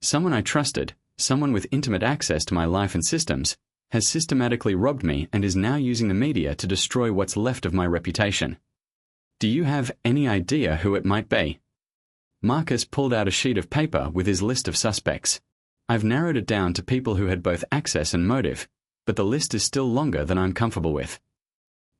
Someone I trusted, someone with intimate access to my life and systems, has systematically robbed me and is now using the media to destroy what's left of my reputation. Do you have any idea who it might be? Marcus pulled out a sheet of paper with his list of suspects. I've narrowed it down to people who had both access and motive, but the list is still longer than I'm comfortable with.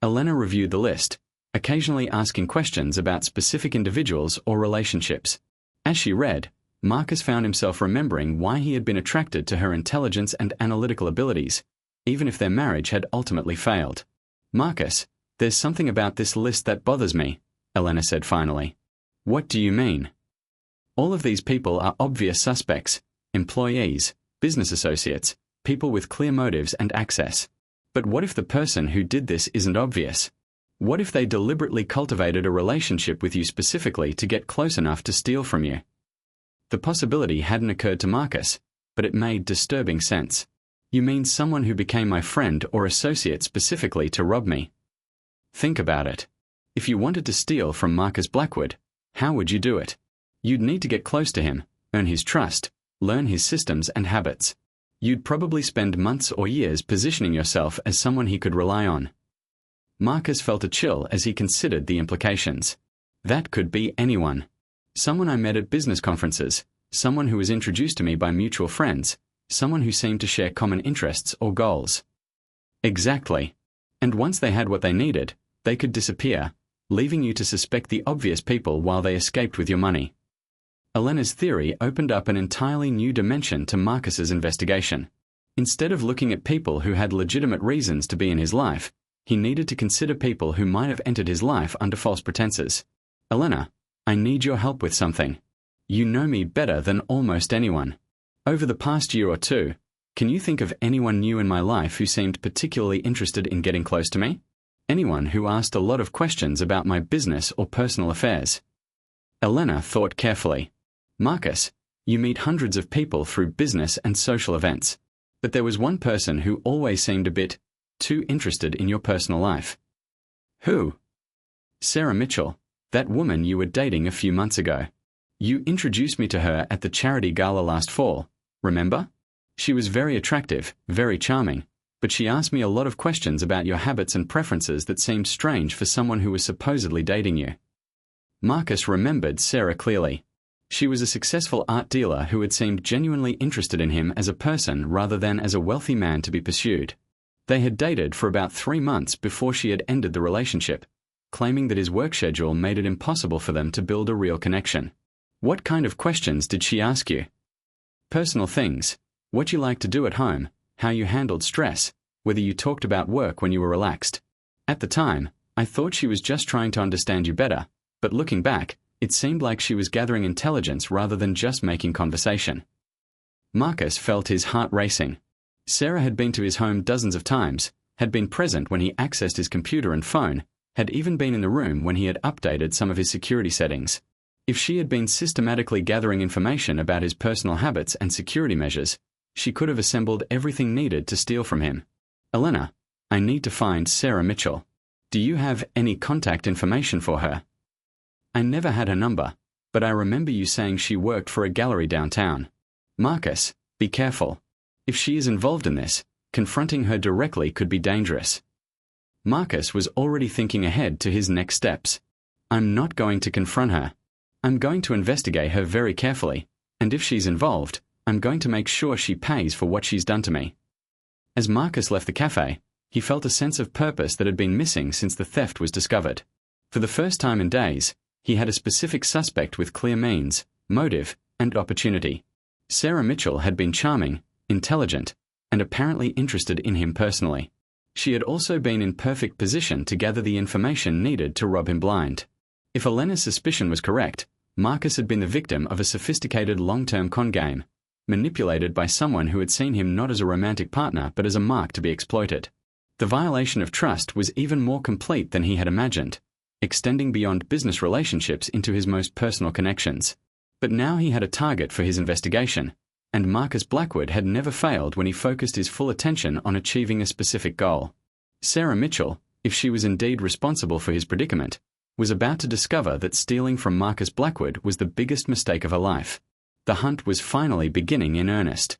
Elena reviewed the list, occasionally asking questions about specific individuals or relationships. As she read, Marcus found himself remembering why he had been attracted to her intelligence and analytical abilities, even if their marriage had ultimately failed. Marcus, there's something about this list that bothers me, Elena said finally. What do you mean? All of these people are obvious suspects. Employees, business associates, people with clear motives and access. But what if the person who did this isn't obvious? What if they deliberately cultivated a relationship with you specifically to get close enough to steal from you? The possibility hadn't occurred to Marcus, but it made disturbing sense. You mean someone who became my friend or associate specifically to rob me? Think about it. If you wanted to steal from Marcus Blackwood, how would you do it? You'd need to get close to him, earn his trust, learn his systems and habits. You'd probably spend months or years positioning yourself as someone he could rely on. Marcus felt a chill as he considered the implications. That could be anyone. Someone I met at business conferences, someone who was introduced to me by mutual friends, someone who seemed to share common interests or goals. Exactly. And once they had what they needed, they could disappear, leaving you to suspect the obvious people while they escaped with your money. Elena's theory opened up an entirely new dimension to Marcus's investigation. Instead of looking at people who had legitimate reasons to be in his life, he needed to consider people who might have entered his life under false pretenses. Elena, I need your help with something. You know me better than almost anyone. Over the past year or two, can you think of anyone new in my life who seemed particularly interested in getting close to me? Anyone who asked a lot of questions about my business or personal affairs? Elena thought carefully. Marcus, you meet hundreds of people through business and social events, but there was one person who always seemed a bit too interested in your personal life. Who? Sarah Mitchell, that woman you were dating a few months ago. You introduced me to her at the charity gala last fall, remember? She was very attractive, very charming, but she asked me a lot of questions about your habits and preferences that seemed strange for someone who was supposedly dating you. Marcus remembered Sarah clearly. She was a successful art dealer who had seemed genuinely interested in him as a person rather than as a wealthy man to be pursued. They had dated for about 3 months before she had ended the relationship, claiming that his work schedule made it impossible for them to build a real connection. What kind of questions did she ask you? Personal things, what you like to do at home, how you handled stress, whether you talked about work when you were relaxed. At the time, I thought she was just trying to understand you better, but looking back, it seemed like she was gathering intelligence rather than just making conversation. Marcus felt his heart racing. Sarah had been to his home dozens of times, had been present when he accessed his computer and phone, had even been in the room when he had updated some of his security settings. If she had been systematically gathering information about his personal habits and security measures, she could have assembled everything needed to steal from him. Elena, I need to find Sarah Mitchell. Do you have any contact information for her? I never had her number, but I remember you saying she worked for a gallery downtown. Marcus, be careful. If she is involved in this, confronting her directly could be dangerous. Marcus was already thinking ahead to his next steps. I'm not going to confront her. I'm going to investigate her very carefully, and if she's involved, I'm going to make sure she pays for what she's done to me. As Marcus left the cafe, he felt a sense of purpose that had been missing since the theft was discovered. For the first time in days, he had a specific suspect with clear means, motive, and opportunity. Sarah Mitchell had been charming, intelligent, and apparently interested in him personally. She had also been in perfect position to gather the information needed to rob him blind. If Elena's suspicion was correct, Marcus had been the victim of a sophisticated long-term con game, manipulated by someone who had seen him not as a romantic partner but as a mark to be exploited. The violation of trust was even more complete than he had imagined, extending beyond business relationships into his most personal connections. But now he had a target for his investigation, and Marcus Blackwood had never failed when he focused his full attention on achieving a specific goal. Sarah Mitchell, if she was indeed responsible for his predicament, was about to discover that stealing from Marcus Blackwood was the biggest mistake of her life. The hunt was finally beginning in earnest.